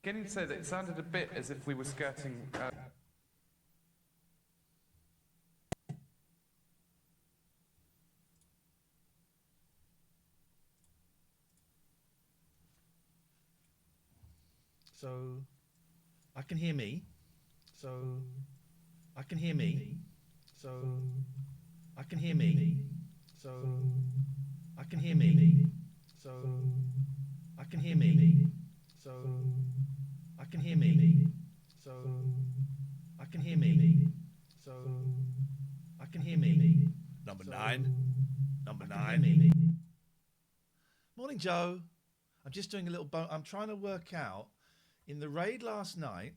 beginning to say that it sounded a bit as if we were skirting. So, I can hear me. So, I can hear me. So, I can hear me. So, I can hear me. So, I can hear me. So, I can hear me. So, I can hear me. So, I can hear me. Number 9. Number 9. Morning, Joe. I'm just doing a little. I'm trying to work out in the raid last night.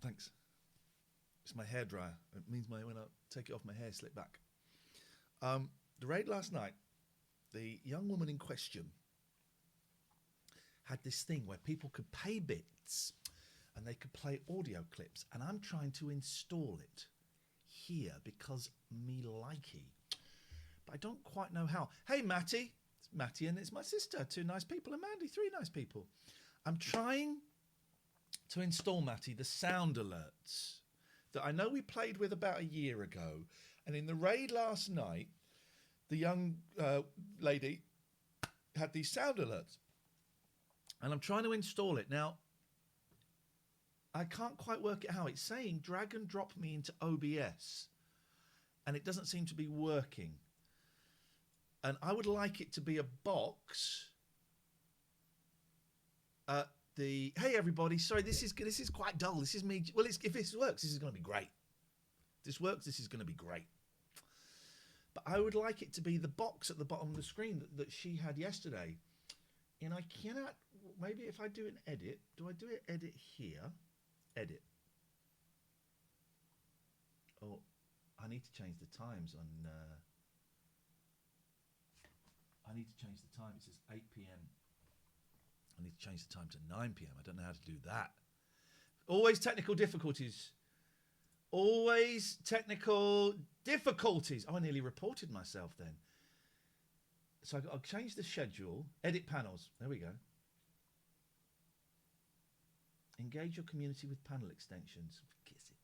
Thanks. It's my hairdryer. It means when I take it off, my hair slip back. The raid last night, the young woman in question had this thing where people could pay bits and they could play audio clips, and I'm trying to install it here because me likey, but I don't quite know how. Hey, Matty. It's Matty and it's my sister, 2 nice people, and Mandy, 3 nice people. I'm trying to install, Matty, the sound alerts that I know we played with about a year ago, and in the raid last night, the young lady had these sound alerts, and I'm trying to install it. Now, I can't quite work it out. It's saying drag and drop me into OBS, and it doesn't seem to be working. And I would like it to be a box. Hey everybody, sorry, this is quite dull. This is me. Well, if this works, this is going to be great. If this works, this is going to be great. But I would like it to be the box at the bottom of the screen that she had yesterday. And I cannot. Maybe if I do an edit, do I do it? Edit here. Edit. Oh, I need to change the times on. I need to change the time. It says 8 p.m. I need to change the time to 9 p.m. I don't know how to do that. Always technical difficulties. Always technical difficulties. Oh, I nearly reported myself then. So I'll change the schedule. Edit panels. There we go. Engage your community with panel extensions. Kiss it.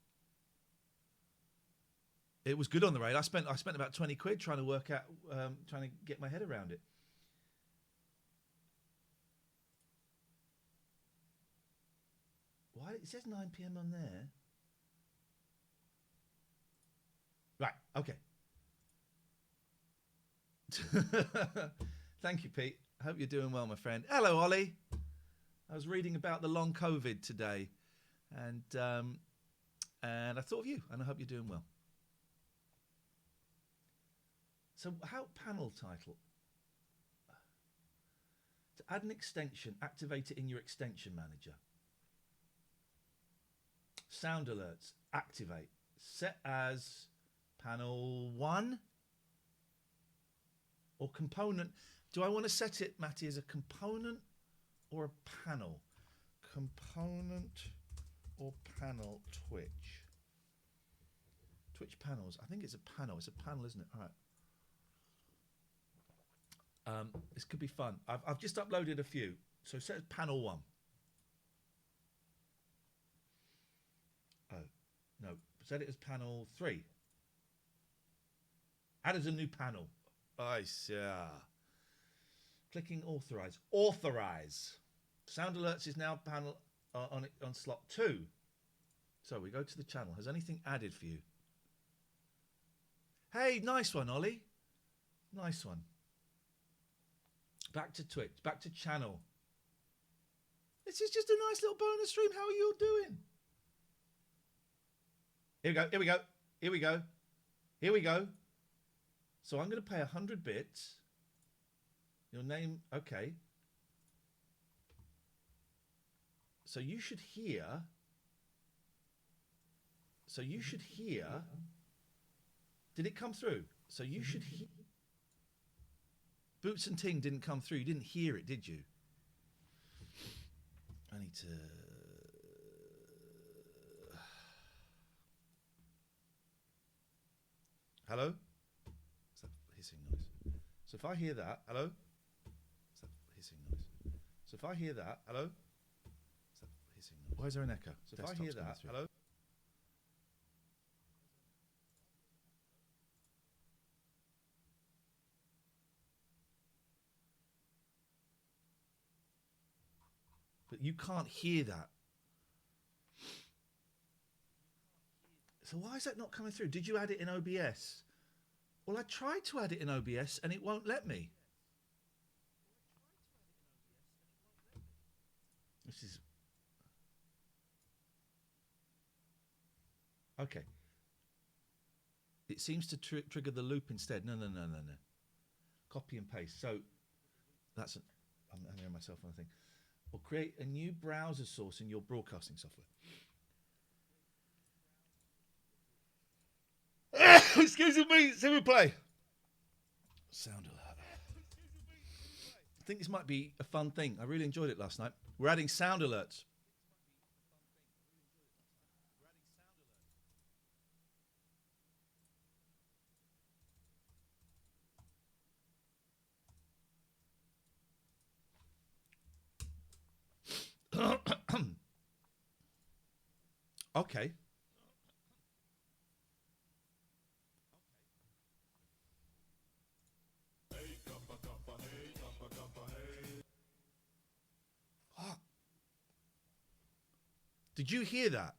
It was good on the raid. I spent about 20 quid trying to work out, trying to get my head around it. Why it says 9 p.m. on there? Right. Okay. Thank you, Pete. I hope you're doing well, my friend. Hello, Ollie. I was reading about the long COVID today, and I thought of you, and I hope you're doing well. So, how panel title? To add an extension, activate it in your extension manager. Sound alerts, activate. Set as panel 1 or component. Do I want to set it, Matty, as a component or a panel? Component or panel Twitch? Twitch panels. I think it's a panel. It's a panel, isn't it? All right. This could be fun. I've just uploaded a few. So set as panel 1. Oh, no. Set it as panel 3. Add as a new panel. I see. Clicking authorize. Authorize. Sound alerts is now panel on slot 2. So we go to the channel. Has anything added for you? Hey, nice one, Ollie. Nice one. Back to Twitch. Back to channel. This is just a nice little bonus stream. How are you all doing? Here we go. Here we go. Here we go. Here we go. So I'm going to pay 100 bits. Your name. Okay. So you should hear. Did it come through? So you should hear. Boots and Ting didn't come through. You didn't hear it, did you? I need to... Hello? What's that hissing noise? So if I hear that, hello? Is that hissing noise? So if I hear that, hello? Is that hissing noise? Why is there an echo? So if I hear that, hello? But you can't hear that. So why is that not coming through? Did you add it in OBS? Well, I tried to add it in OBS and it won't let me. This is... Okay. It seems to trigger the loop instead. No. Copy and paste. So that's... I'm hearing myself on the thing. Or create a new browser source in your broadcasting software. Excuse me, Simon Play. Sound alert. I think this might be a fun thing. I really enjoyed it last night. We're adding sound alerts. Okay. What? Did you hear that?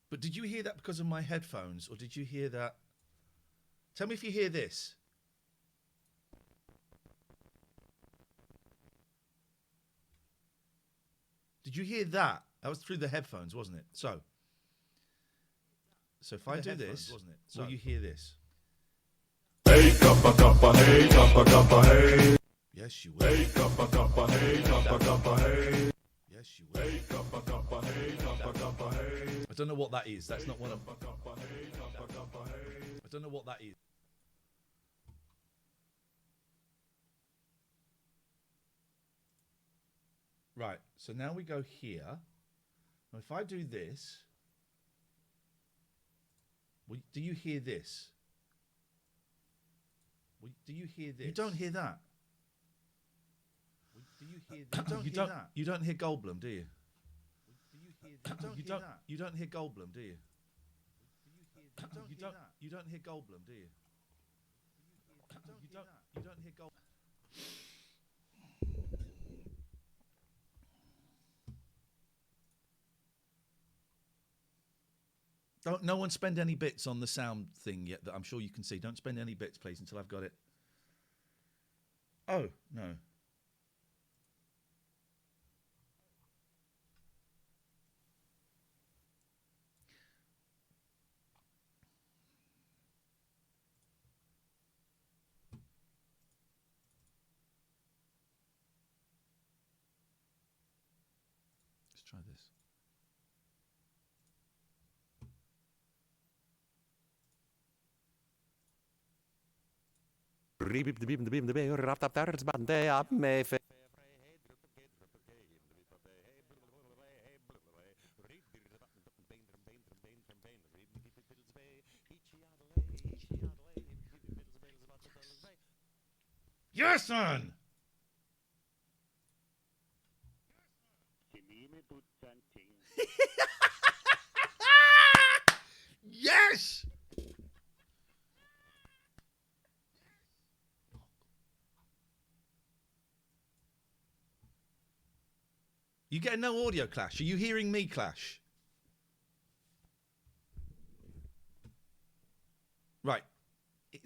But did you hear that because of my headphones, or did you hear that? Tell me if you hear this. Did you hear that? That was through the headphones, wasn't it? So if I do this, wasn't it? So will you hear this? Hey, kappa, kappa, hey, kappa, kappa, hey. Yes, you will. Hey, kappa, kappa, hey, kappa, kappa, hey. Yes, you will. Hey, kappa, kappa, hey, kappa, kappa, hey. I don't know what that is. That's not what I'm... I don't know what that is. Right, so now we go here. Now if I do this, do you hear this? Do you hear this? You don't hear that. Do you hear that? You don't hear that. You don't hear Goldblum, do you? Do you hear that? You don't hear Goldblum, do you? You don't hear Goldblum, do you? You don't hear Goldblum. No one spend any bits on the sound thing yet that I'm sure you can see. Don't spend any bits, please, until I've got it. Oh, no. Let's try this. Yes, son! Yes! You get no audio clash. Are you hearing me clash? Right.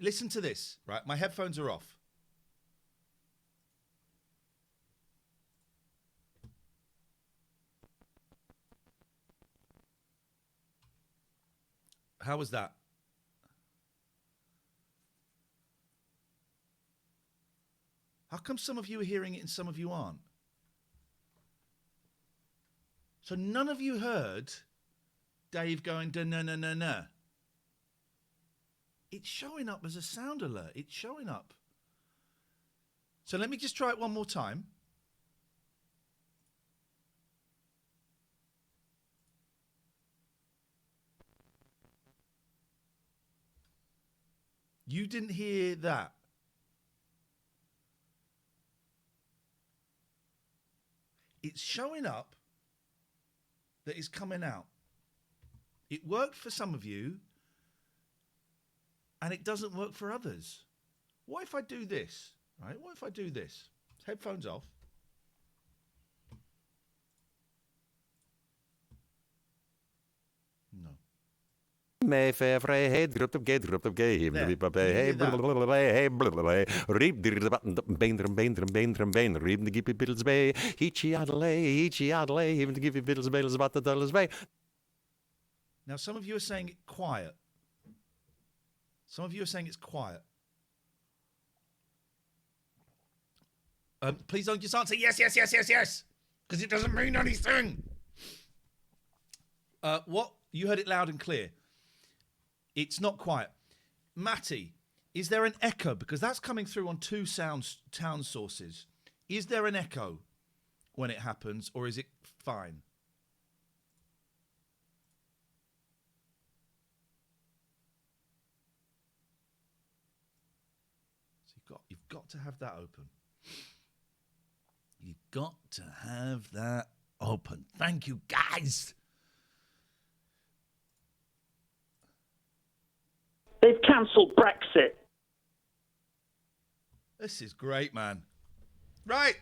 Listen to this, right? My headphones are off. How was that? How come some of you are hearing it and some of you aren't? So none of you heard Dave going, da na na na na. It's showing up as a sound alert. It's showing up. So let me just try it one more time. You didn't hear that. It's showing up that it's coming out. It worked for some of you, and it doesn't work for others. What if I do this? Right? What if I do this? Headphones off. No. May favorite hey drop up gay There. hey Can you hear hey reap the button bain reap the gippy biddles bay eachy adlay even to give you biddles bails about the dollars bay. Now, some of you are saying it quiet. Some of you are saying it's quiet. Please don't just answer yes, because it doesn't mean anything. What? You heard it loud and clear. It's not quiet. Matty, is there an echo? Because that's coming through on two sound sources. Is there an echo when it happens, or is it fine? So you've got to have that open. You've got to have that open. Thank you, guys. They've cancelled Brexit. This is great, man. Right.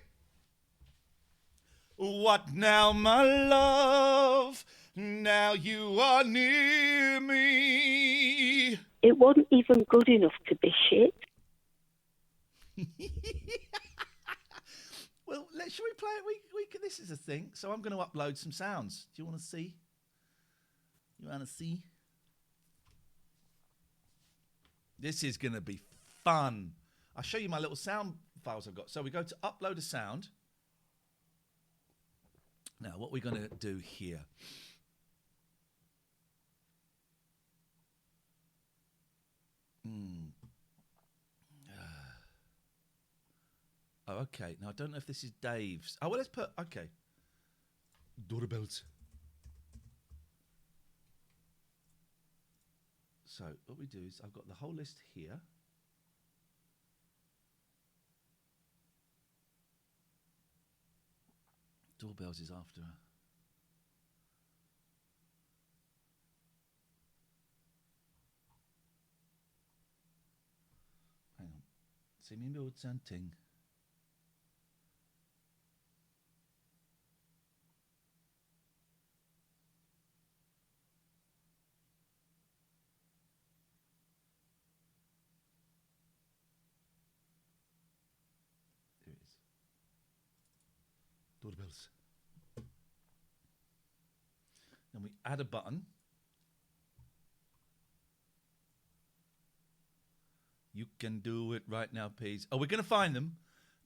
What now, my love? Now you are near me. It wasn't even good enough to be shit. Well, shall we play it? We can, this is a thing. So I'm going to upload some sounds. Do you want to see? You want to see? This is going to be fun. I'll show you my little sound files I've got. So we go to upload a sound. Now, what we're going to do here. Oh, okay. Now, I don't know if this is Dave's. Oh, well, let's put... Okay. Doorbells. So, what we do is I've got the whole list here. Doorbells is after her. Hang on. See me build something. There it is. Doorbells. Then we add a button. You can do it right now, please. Oh, we're going to find them.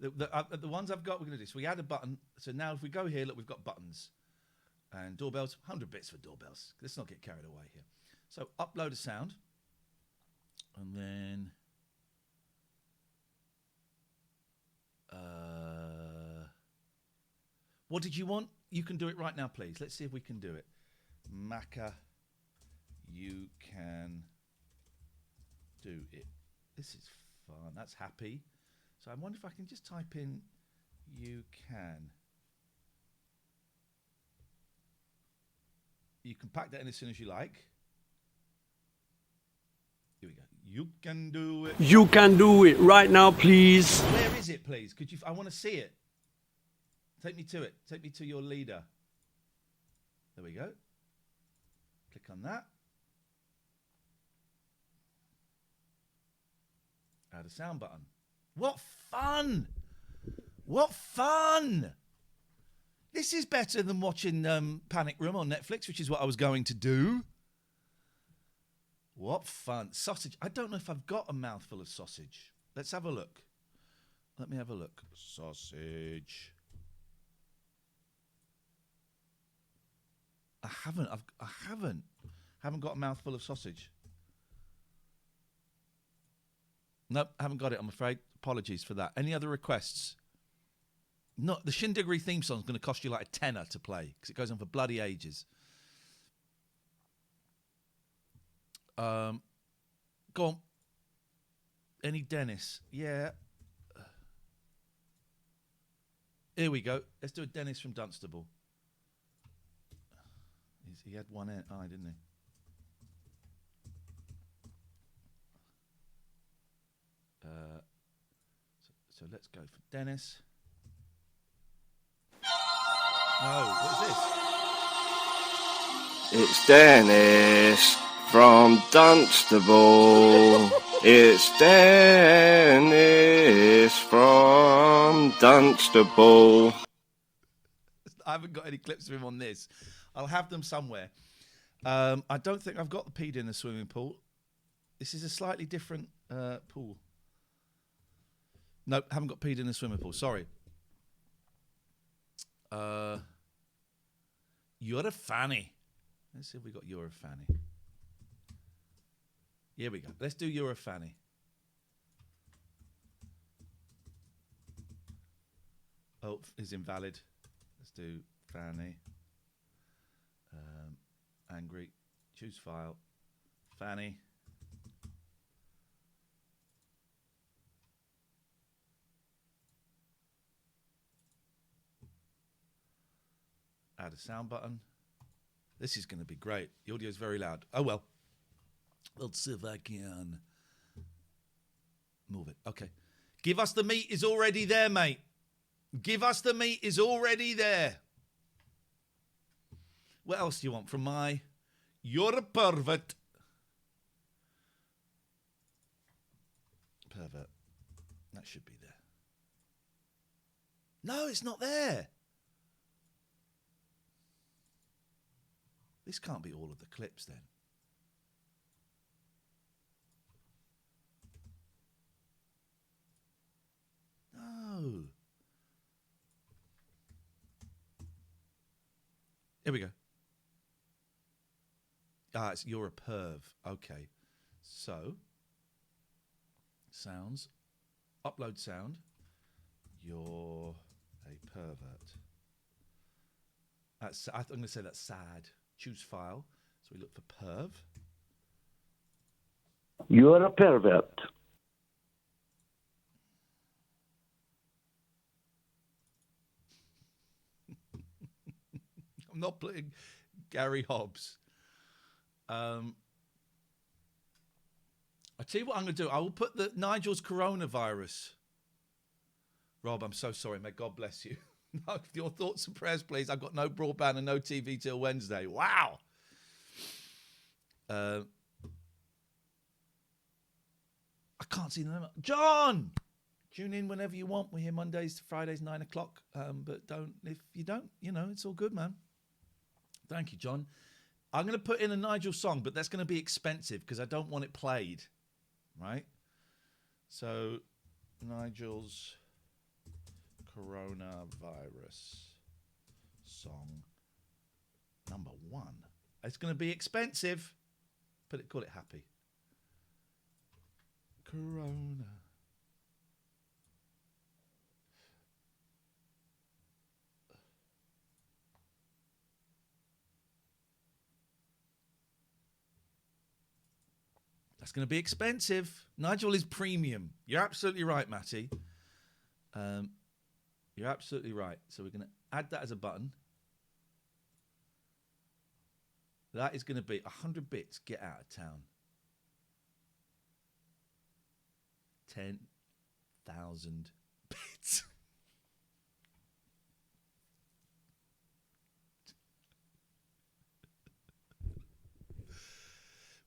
The ones I've got, we're going to do. So we add a button. So now if we go here, look, we've got buttons. And doorbells, 100 bits for doorbells. Let's not get carried away here. So upload a sound. And then... what did you want? You can do it right now, please. Let's see if we can do it. Macca, you can do it. This is fun. That's happy. So I wonder if I can just type in you can. You can pack that in as soon as you like. Here we go. You can do it. You can do it right now, please. Where is it, please? Could you? I want to see it. Take me to it. Take me to your leader. There we go. Click on that. Add a sound button. What fun! What fun! This is better than watching Panic Room on Netflix, which is what I was going to do. What fun. Sausage. I don't know if I've got a mouthful of sausage. Let's have a look. Let me have a look. Sausage. I haven't got a mouthful of sausage. Nope, haven't got it, I'm afraid. Apologies for that. Any other requests? No, the Shindiggery theme song is going to cost you like a tenner to play because it goes on for bloody ages. Go on. Any Dennis? Yeah. Here we go. Let's do a Dennis from Dunstable. He had one eye, didn't he? So let's go for Dennis. No, what is this? It's Dennis from Dunstable. It's Dennis from Dunstable. I haven't got any clips of him on this. I'll have them somewhere. I don't think I've got the peed in the swimming pool. This is a slightly different pool. Nope, haven't got peed in the swimming pool. Sorry. You're a fanny. Let's see if we got You're a fanny. Here we go. Let's do You're a fanny. Oh, is invalid. Let's do fanny. Angry. Choose file. Fanny. Add a sound button. This is going to be great. The audio is very loud. Oh, well. Let's see if I can move it. Okay. Give us the meat is already there, mate. Give us the meat is already there. What else do you want from my You're a Pervert? Pervert. That should be there. No, it's not there. This can't be all of the clips then. No. Here we go. It's You're a Perv. Okay. So, sounds. Upload sound. You're a pervert. I'm going to say that's sad. Choose file. So we look for perv. You're a pervert. I'm not playing Gary Hobbs. I tell you what I'm going to do. I will put the Nigel's coronavirus. Rob, I'm so sorry. May God bless you. No, your thoughts and prayers, please. I've got no broadband and no TV till Wednesday. Wow. I can't see the name. John! Tune in whenever you want. We're here Mondays to Fridays, 9 o'clock. But don't, if you don't, it's all good, man. Thank you, John. I'm going to put in a Nigel song, but that's going to be expensive because I don't want it played. Right? So, Nigel's coronavirus song number 1. It's going to be expensive, but call it happy. Corona. That's going to be expensive. Nigel is premium. You're absolutely right, Matty. You're absolutely right. So we're going to add that as a button. That is going to be 100 bits. Get out of town. 10,000 bits.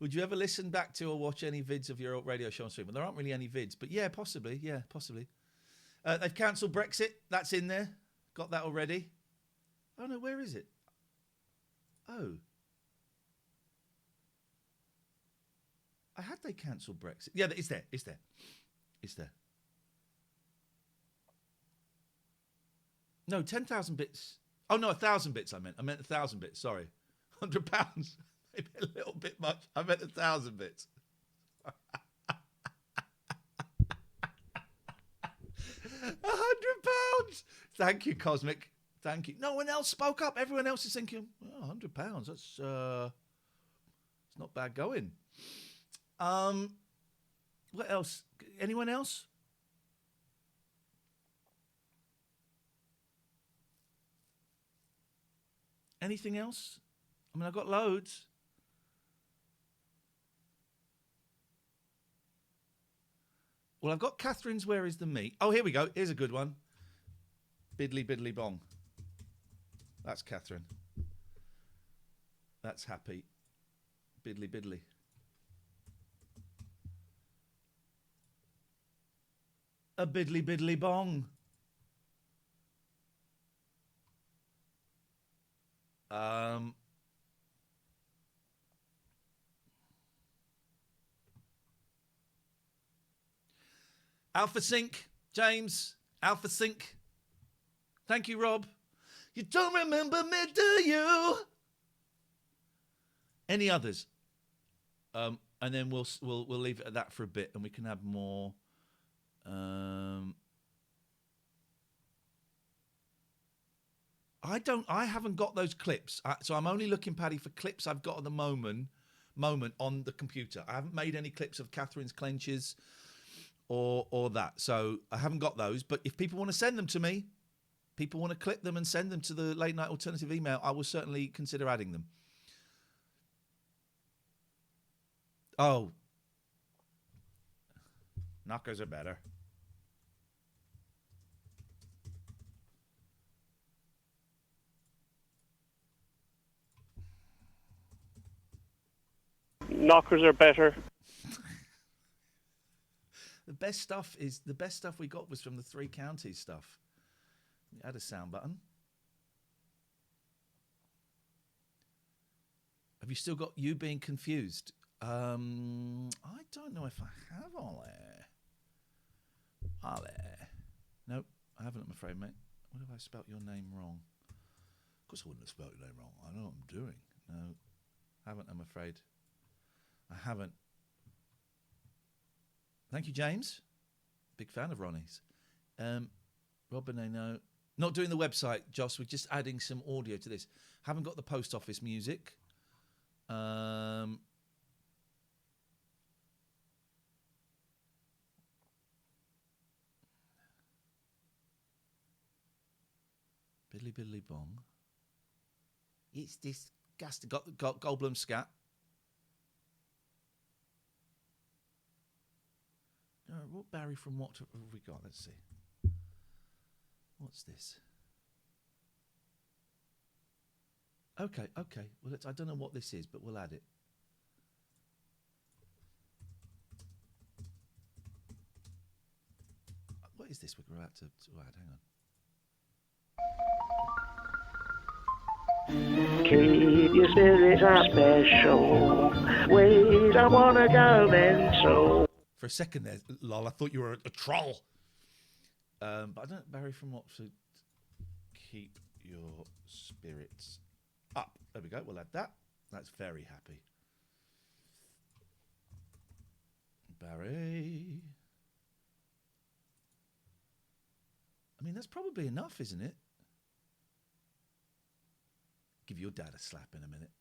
Would you ever listen back to or watch any vids of your radio show on stream? Well, there aren't really any vids, but yeah, possibly. Yeah, possibly. They've cancelled Brexit. That's in there. Got that already. Oh, no, where is it? Oh. I had they cancelled Brexit. Yeah, it's there. It's there. It's there. No, 10,000 bits. Oh, no, 1,000 bits I meant. I meant 1,000 bits. Sorry. £100. Maybe a little bit much. I meant 1,000 bits. £100. Thank you, Cosmic. Thank you. No one else spoke up. Everyone else is thinking, oh, £100. That's it's not bad going. What else? Anyone else? Anything else? I mean, I've got loads. Well, I've got Catherine's Where Is the Meat? Oh, here we go. Here's a good one. Biddly biddly bong. That's Catherine. That's happy. Biddly biddly. A biddly biddly bong. Alpha Sync, James. Alpha Sync. Thank you, Rob. You don't remember me, do you? Any others? And then we'll leave it at that for a bit, and we can have more. I haven't got those clips, so I'm only looking, Paddy, for clips I've got at the moment on the computer. I haven't made any clips of Catherine's clenches or that, so I haven't got those. But if people want to send them to me, people want to clip them and send them to the Late Night Alternative email, I will certainly consider adding them. Oh, knockers are better. Knockers are better. The best stuff we got was from the Three Counties stuff. Add a sound button. Have you still got You Being Confused? I don't know if I have, Ollie. Nope, I haven't, I'm afraid, mate. What have I spelt your name wrong? Of course I wouldn't have spelt your name wrong. I know what I'm doing. No, haven't, I'm afraid. I haven't. Thank you, James. Big fan of Ronnie's. Robin, no. Not doing the website, Joss. We're just adding some audio to this. Haven't got the post office music. Biddly biddly bong. It's disgusting. Got Goldblum scat. What Barry from what have we got? Let's see. What's this? Okay. Well, I don't know what this is, but we'll add it. What is this we're about to add? Hang on. Keep your spirits up special. Wait, I wanna go mental. For a second there, lol, I thought you were a troll. But I don't know, Barry from what to keep your spirits up. There we go, we'll add that. That's very happy. Barry. I mean, that's probably enough, isn't it? Give your dad a slap in a minute.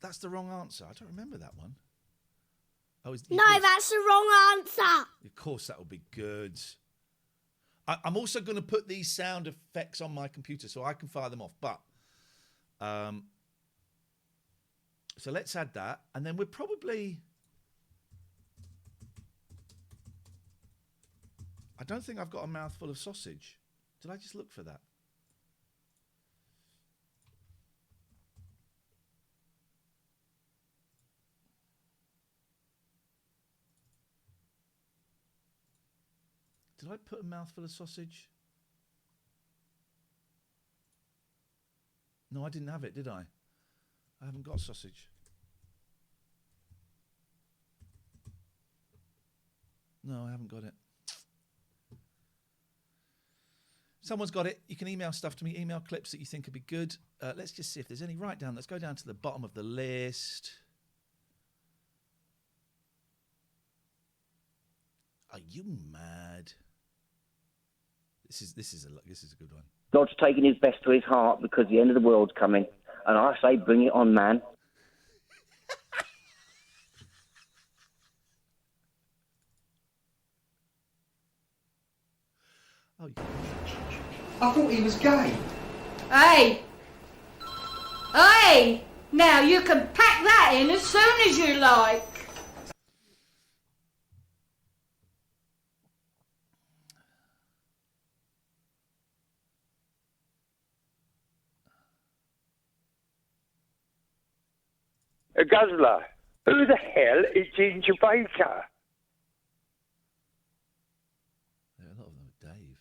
That's the wrong answer. I don't remember that one. Oh, no, that's the wrong answer. Of course, that would be good. I'm also going to put these sound effects on my computer so I can fire them off. But, so let's add that. And then we're probably... I don't think I've got a mouthful of sausage. Did I just look for that? Did I put a mouthful of sausage? No, I didn't have it, did I? I haven't got sausage. No, I haven't got it. Someone's got it. You can email stuff to me, email clips that you think would be good. Let's just see if there's any right down. Let's go down to the bottom of the list. Are you mad? This is a good one. God's taking his best to his heart because the end of the world's coming. And I say, bring it on, man. Oh, I thought he was gay. Hey! Hey! Now you can pack that in as soon as you like. A guzzler. Who the hell is Ginger Baker? yeah, a lot of them are Dave.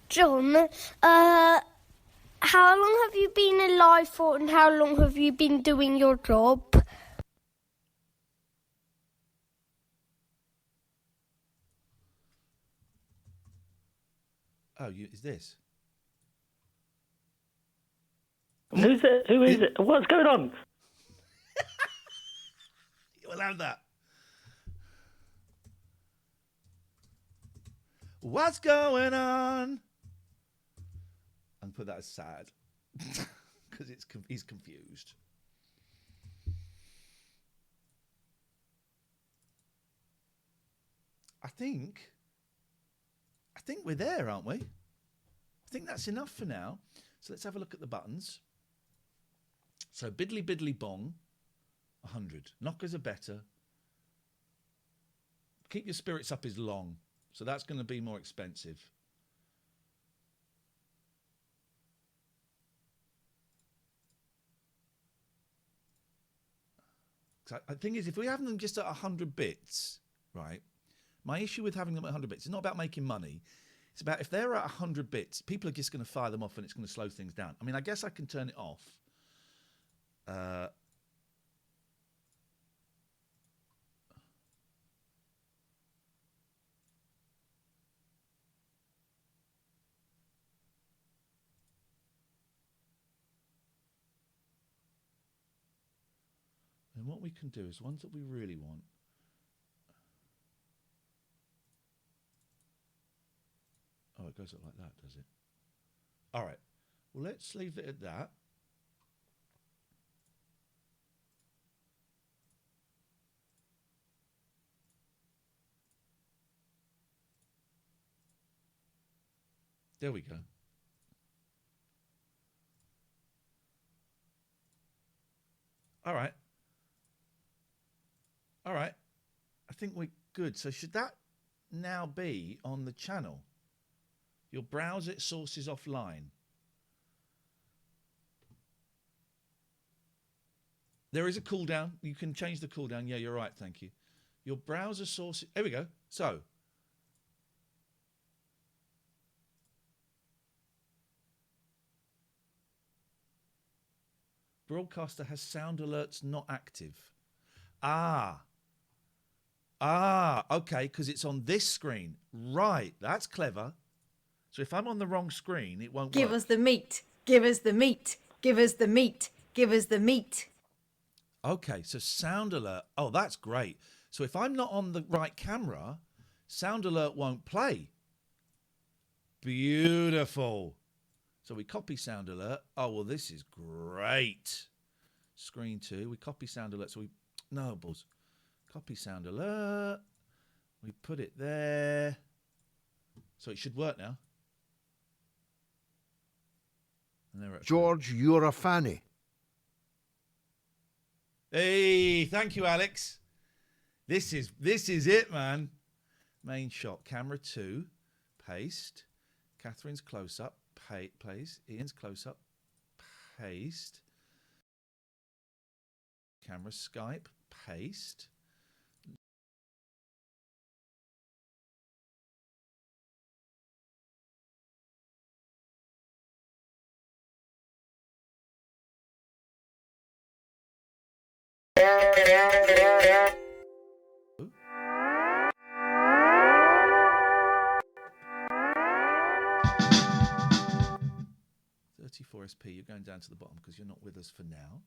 John, how long have you been alive for and how long have you been doing your job? Oh, is this? Who's it? Who is it? What's going on? You'll have that. What's going on? And put that as sad because he's confused. I think we're there, aren't we? I think that's enough for now. So let's have a look at the buttons. So biddly biddly bong, 100. Knockers are better. Keep your spirits up is long. So that's going to be more expensive. So the thing is, if we have them just at 100 bits, right? My issue with having them at 100 bits is not about making money. It's about if they're at 100 bits, people are just going to fire them off and it's going to slow things down. I mean, I guess I can turn it off. And what we can do is ones that we really want. Oh, it goes up like that, does it? All right. Well, let's leave it at that. There we go. All right. All right. I think we're good. So should that now be on the channel? Your browser sources offline. There is a cooldown. You can change the cooldown. Yeah, you're right. Thank you. Your browser source. There we go. So. Broadcaster has sound alerts not active. Okay, because it's on this screen. Right, that's clever. So if I'm on the wrong screen, it won't Give work. us the meat. Give us the meat. Give us the meat. Give us the meat. Okay, so sound alert. Oh, that's great. So if I'm not on the right camera, sound alert won't play. Beautiful. So we copy sound alert. Oh, well, this is great. Screen 2. We copy sound alert. So we... No, Buzz. Copy sound alert. We put it there. So it should work now. And there George, you're a fanny. Hey, thank you, Alex. This is it, man. Main shot. Camera 2. Paste. Catherine's close-up. Paste. Ian's close-up. Paste. Camera Skype. Paste. SP, you're going down to the bottom because you're not with us for now.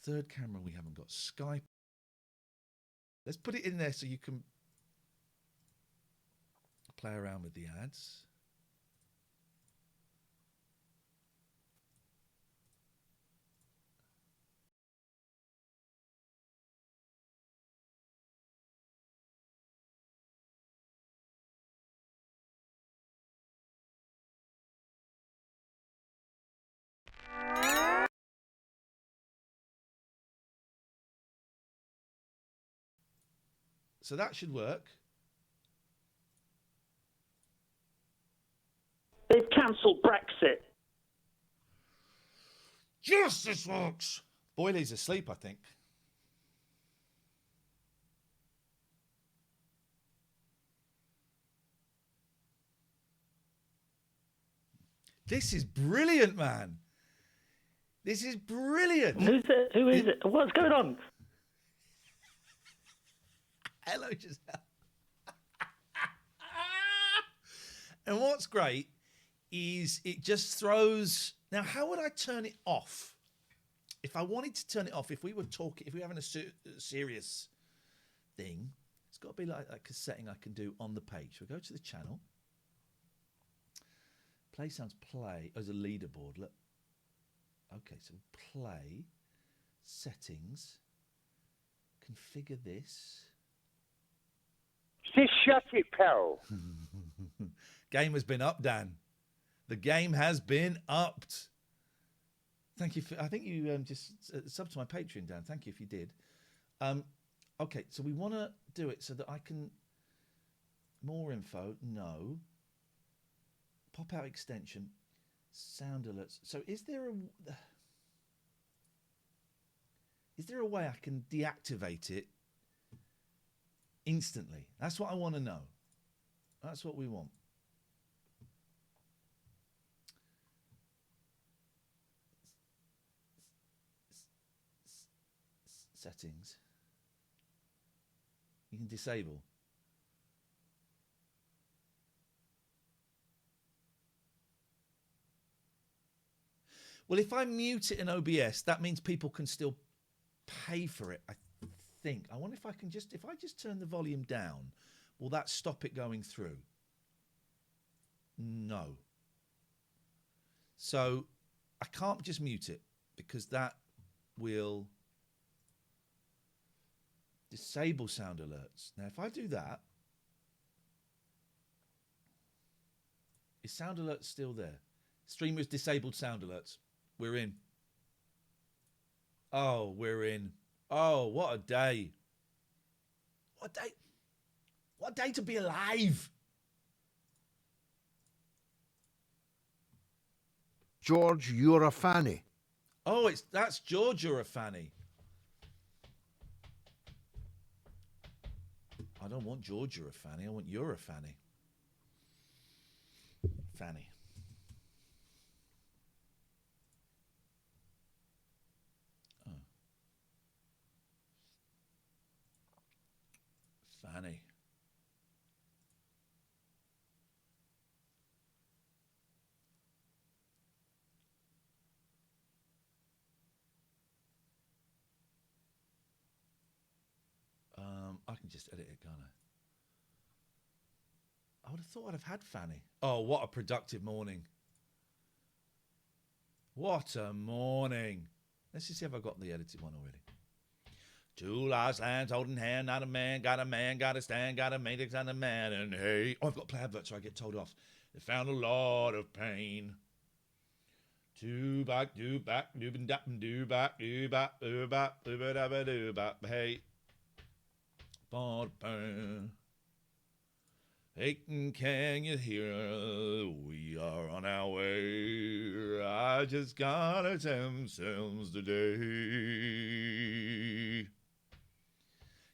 Third camera, we haven't got Skype. Let's put it in there so you can play around with the ads. So that should work. They've cancelled Brexit. Justice works. Boyley's asleep, I think. This is brilliant, man. This is brilliant. Who's it? Who is it? What's going on? Hello, Giselle. And what's great is it just throws... Now, how would I turn it off? If I wanted to turn it off, if we were talking, if we were having a serious thing, it's got to be like a setting I can do on the page. So go to the channel. Play sounds play as a leaderboard. Look. Okay, so play, settings, configure this. Just shut it, pal. Game has been up, Dan. The game has been upped. Thank you. I think you just subbed to my Patreon, Dan. Thank you if you did. Okay, so we want to do it so that I can... More info, no. Pop out extension, sound alerts. So is there a way I can deactivate it instantly? That's what I want to know. That's what we want. Settings. You can disable. Well, if I mute it in OBS, that means people can still pay for it, I think. I wonder if I can just... If I just turn the volume down, will that stop it going through? No. So I can't just mute it because that will disable sound alerts. Now, if I do that, is sound alerts still there? Streamers disabled sound alerts. We're in. Oh, we're in. Oh, what a day. What a day. What a day to be alive. George, you're a fanny. Oh, that's George, you're a fanny. I don't want George, you're a fanny. I want you're a fanny. Fanny. Fanny. I can just edit it, can't I would have thought I'd have had Fanny. Oh, what a productive morning. What a morning. Let's just see if I got the edited one already. Two last lambs holding hand, not a man, got to stand, got a mate, got a man, and hey. Oh, I've got to play adverts, so I get told off. They found a lot of pain. Do back, do back, do back, do back, do back, do back, do back, do back, hey. Hey, can you hear? We are on our way. I just got a 10 cents today.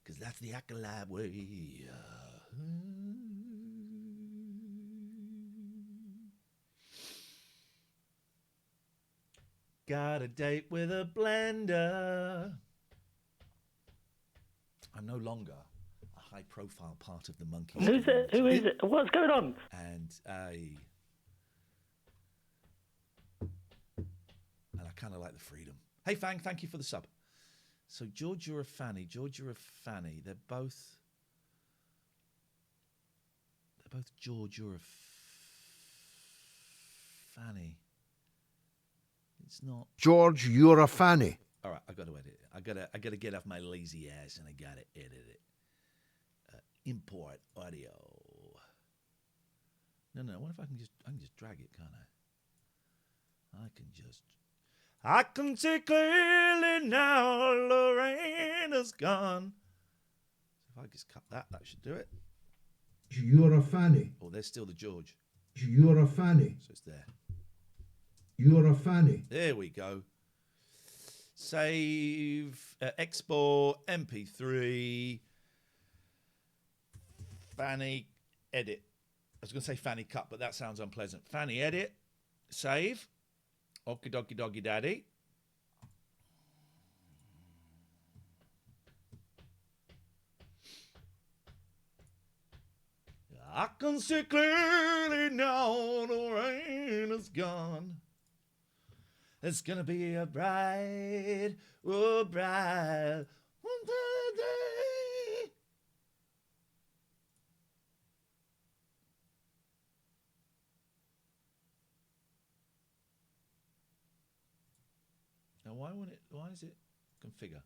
Cause that's the Acolyte way. Got a date with a blender. I'm no longer a high-profile part of the Monkey. Who's it? Who is it? What's going on? And I kind of like the freedom. Hey, Fang, thank you for the sub. So, George, you're a fanny. George, you're a fanny. They're both George, you're a fanny. It's not. George, you're a fanny. All right, I got to edit it. I gotta get off my lazy ass and I gotta edit it. Import audio. No. What if I can just drag it, can't I? I can see clearly now. Lorena's gone. So if I just cut that, that should do it. You're a fanny. Oh, there's still the George. You're a fanny. So it's there. You're a fanny. There we go. Save, export, MP3, Fanny, edit. I was going to say Fanny cut, but that sounds unpleasant. Fanny, edit, save. Okie dokie doggy daddy. I can see clearly now the rain is gone. It's gonna be a bright, oh bright day. Now why is it configure?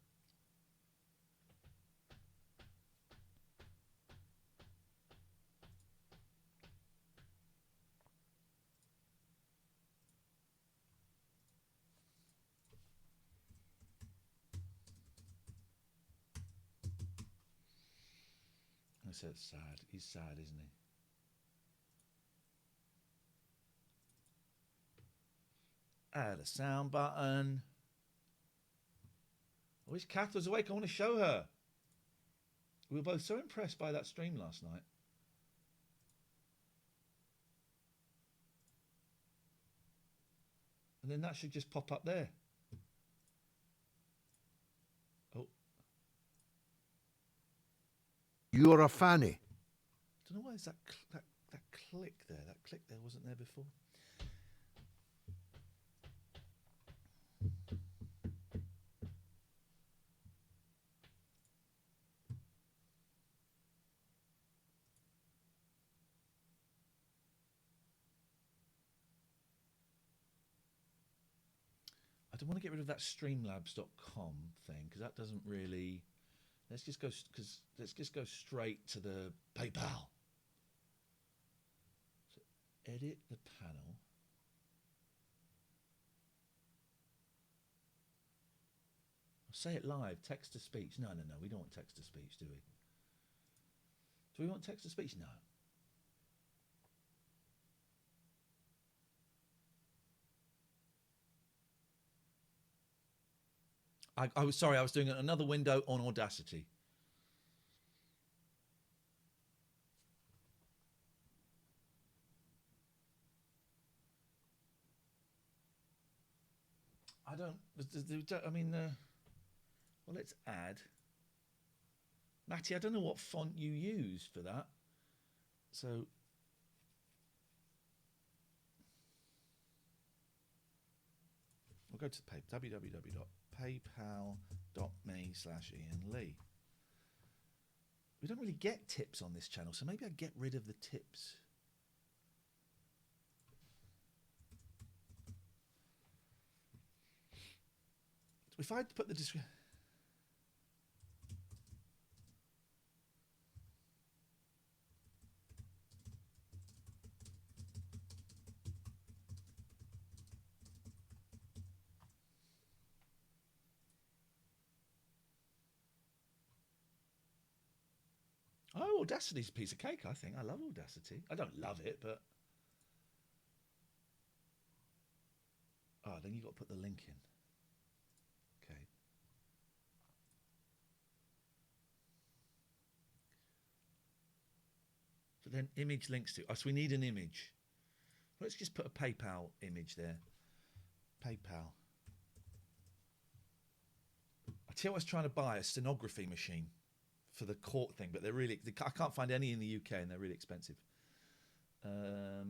I said it's sad. He's sad, isn't he? Add a sound button. I wish Kath was awake. I want to show her. We were both so impressed by that stream last night. And then that should just pop up there. Oh. You're a fanny. I don't know why is that click there. That click there wasn't there before. I don't want to get rid of that streamlabs.com thing because that doesn't really. Let's just go straight to the PayPal. So edit the panel. Say it live. Text to speech. No. We don't want text to speech, do we? Do we want text to speech? No. I was sorry, I was doing another window on Audacity. well, let's add. Matty, I don't know what font you use for that. So, we'll go to www.paypal.me/Ian Lee. We don't really get tips on this channel, so maybe I get rid of the tips. If I put the description. Oh, Audacity's a piece of cake, I think. I love Audacity. I don't love it, but... Oh, then you've got to put the link in. Okay. So then image links to... Oh, so we need an image. Let's just put a PayPal image there. PayPal. I tell you, I was trying to buy a stenography machine for the court thing, but they're really... I can't find any in the UK, and they're really expensive. So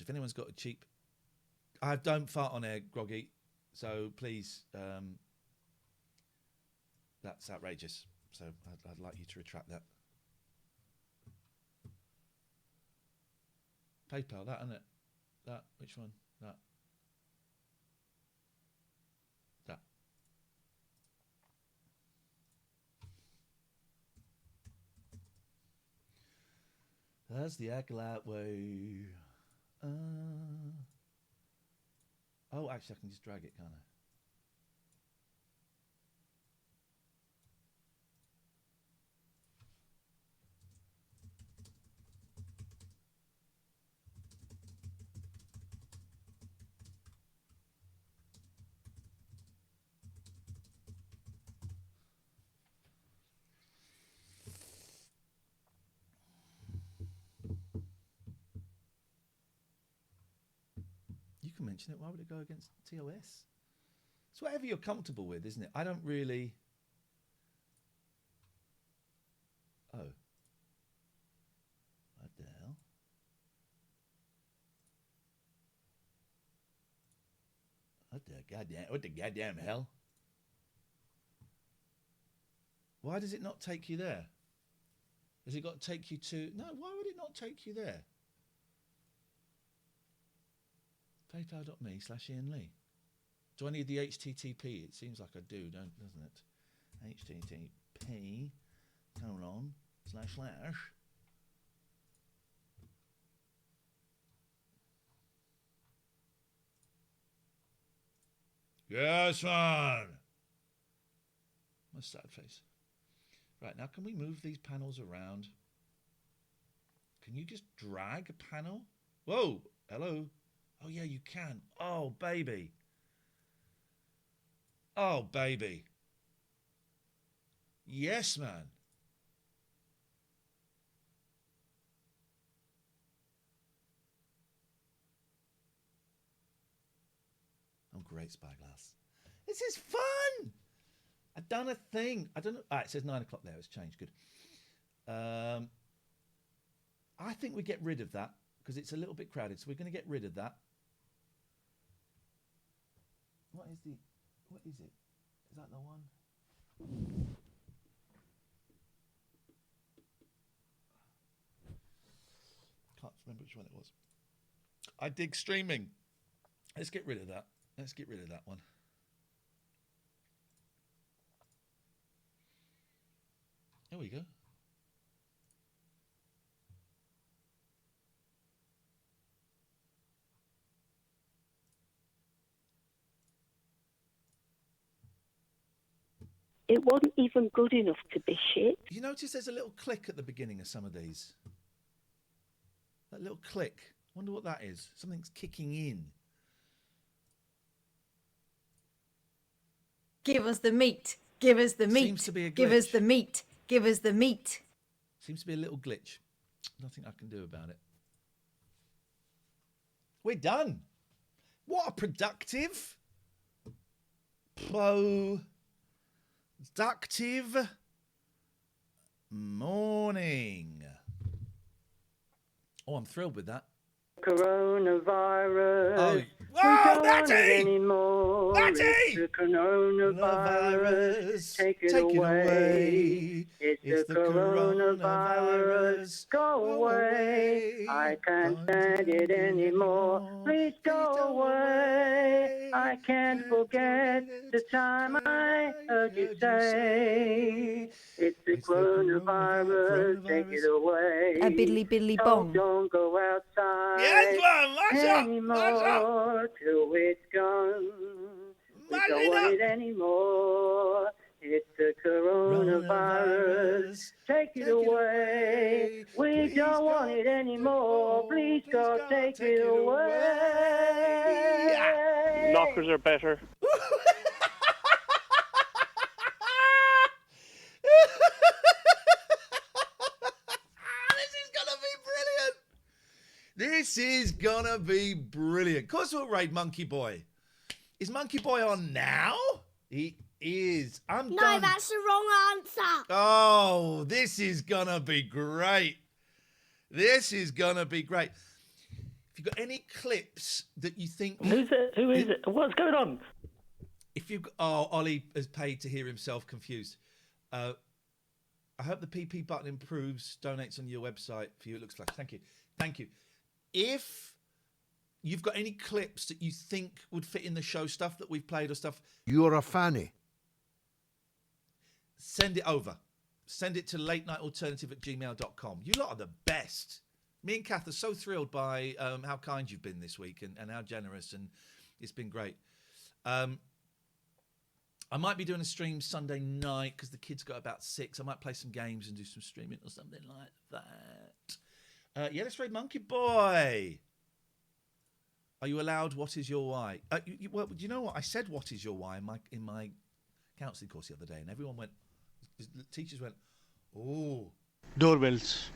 if anyone's got a cheap... I don't fart on air, Groggy, so please... that's outrageous. So I'd like you to retract that. PayPal, that, isn't it? That, which one? That. That. That's the acolyte way. Oh, actually, I can just drag it, can't can mention it. Why would it go against TOS? It's whatever you're comfortable with, isn't it? I don't really... Oh. What the hell? What the goddamn hell? Why does it not take you there? Has it got to take you to... No, why would it not take you there? PayPal.me/Ian Lee. Do I need the HTTP? It seems like I do, doesn't it? HTTP // Yes, man. My sad face. Right, now can we move these panels around? Can you just drag a panel? Whoa, hello. Oh, yeah, you can. Oh, baby. Oh, baby. Yes, man. I'm great, Spyglass. This is fun. I've done a thing. I don't know. It says 9 o'clock there. It's changed. Good. I think we get rid of that because it's a little bit crowded. So we're going to get rid of that. What is it? Is that the one? Can't remember which one it was. I dig streaming. Let's get rid of that. Let's get rid of that one. There we go. It wasn't even good enough to be shit. You notice there's a little click at the beginning of some of these. That little click. Wonder what that is. Something's kicking in. Give us the meat. Give us the meat. Seems to be a Give us glitch. the meat. Give us the meat. Seems to be a little glitch. Nothing I can do about it. We're done. What a productive, productive morning. Oh, I'm thrilled with that. Coronavirus. Oh, We don't want it Matty! anymore. Matty! It's the coronavirus. Take it away. It's the coronavirus. Go away. I can't stand it anymore. Please go away. I can't forget the time I heard you say it's the coronavirus. Take it away. A biddly biddly Oh, bong. don't go outside Yes, man, mash up, anymore till it's gone. We Mash don't it want up. it anymore. It's the coronavirus. Take it away. We don't want it anymore. Please God, take it away. Knockers are better. This is gonna be brilliant. Of course we'll raid Monkey Boy. Is Monkey Boy on now? He is. I'm No, done. that's the wrong answer. Oh, this is gonna be great. This is gonna be great. If you've got any clips that you think... Who's it? Who is it? What's going on? If you... Oh, Ollie has paid to hear himself confused. I hope the PP button improves, donates on your website for you. It looks like. Thank you. Thank you. If you've got any clips that you think would fit in the show, stuff that we've played or stuff, You're a fanny. send it over. Send it to latenightalternative@gmail.com. You lot are the best. Me and Kath are so thrilled by how kind you've been this week and how generous, and it's been great. I might be doing a stream Sunday night because the kids got about 6. I might play some games and do some streaming or something like that. Yeah, let's raid Monkey Boy. Are you allowed? What is your why? Well, do you know what? I said, what is your why in my counselling course the other day, and everyone went, the teachers went, oh. Doorbells.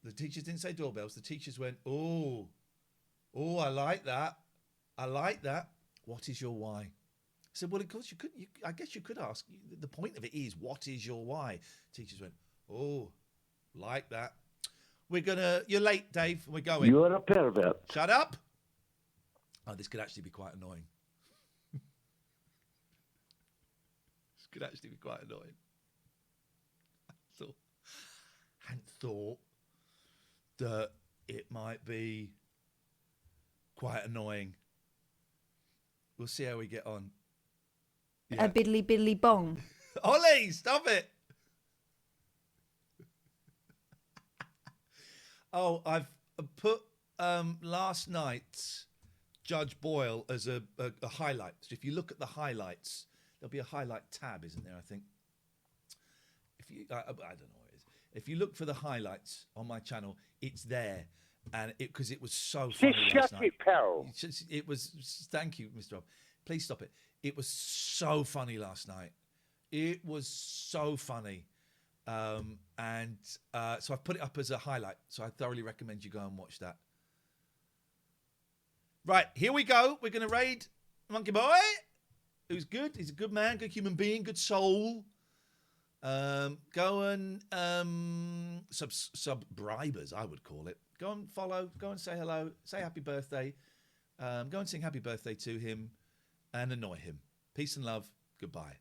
The teachers didn't say doorbells. The teachers went, oh, I like that. I like that. What is your why? I said, well, of course you could. I guess you could ask. The point of it is, what is your why? Teachers went, oh, like that. You're late, Dave. We're going. You're a pervert. Shut up. Oh, this could actually be quite annoying. This could actually be quite annoying. Hadn't thought that it might be quite annoying. We'll see how we get on. A biddly biddly bong. Ollie, stop it. Oh, I've put last night's Judge Boyle as a highlight. So if you look at the highlights, there'll be a highlight tab, isn't there? I think. If you, I don't know what it is. If you look for the highlights on my channel, it's there, and because it was so funny last night. pal. It was. Thank you, Mr. Rob. Please stop it. It was so funny last night. It was so funny. So I've put it up as a highlight. So I thoroughly recommend you go and watch that. Right, here we go. We're going to raid Monkey Boy, who's good. He's a good man, good human being, good soul. Go and subscribers, I would call it. Go and follow. Go and say hello. Say happy birthday. Go and sing happy birthday to him and annoy him. Peace and love. Goodbye.